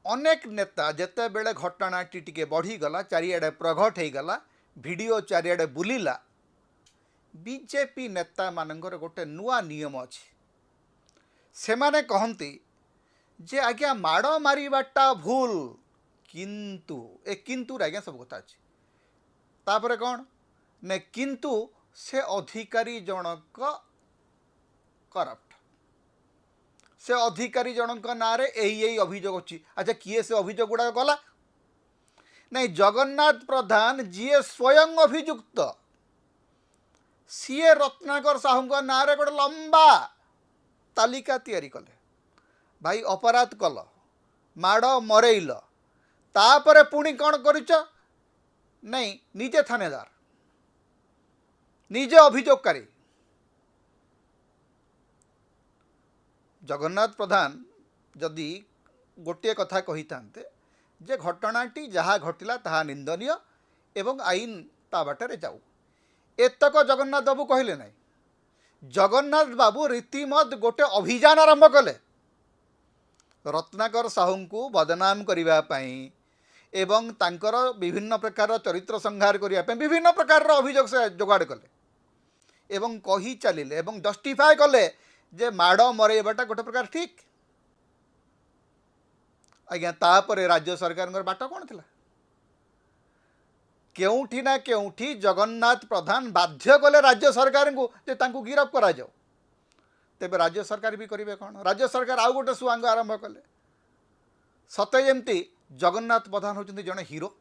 अनेक नेता जेते बेले घटनाटी टिके बढ़ीगला चारिआडे प्रघट होगला वीडियो चारिआडे बुलिला बीजेपी नेता मानकर गोटे नुआ नियम अच्छे से माने कहती जे आज्ञा माड़ मारिबाटा भूल किंतु ए किंतु आज्ञा सब कथा अच्छे तापर कौन ने किंतु से अधिकारी जनक करप्ट से अधिकारी जनक ना यही अभियोग अच्छी अच्छा किए से अभियोग गुड़ा गला नहीं जगन्नाथ प्रधान जी स्वयं अभियुक्त सीए रत्नाकर साहू ना गोटे लंबा तालिका तैयारी कले भाई अपराध कल माड़ मरेइल तापर पुणी कौन करिच नहीं निजे थानेदार निजे अभियोगकारी जगन्नाथ प्रधान जदि गोटे कथा कही थांते जे घटनाटी जहाँ घटिला ताहा निंदनीय एवं आईन ता बाटे जाऊ एतक जगन्नाथ बाबू कहले नहीं जगन्नाथ बाबू रीतिमत गोटे अभियान आरंभ कले रत्नाकर साहू को बदनाम करने एवं तांकर विभिन्न प्रकार चरित्र संहार करने विभिन्न प्रकार अभियोग से जोगाड़ कले एवं कही चलिले एवं जस्टिफाए कले जे माड़ मरेबाटा गोटे प्रकार ठीक आज्ञा तापर राज्य सरकार बाट कौन थिला केउठी ना केउठी जगन्नाथ प्रधान बाध्य कले राज्य सरकार को जे तांको गिरफ करा जाओ तेबे राज्य सरकार भी करिवे कौन राज्य सरकार आउ गोटे सुआंग आरंभ कले सते जेमती जगन्नाथ प्रधान होचंती जने हीरो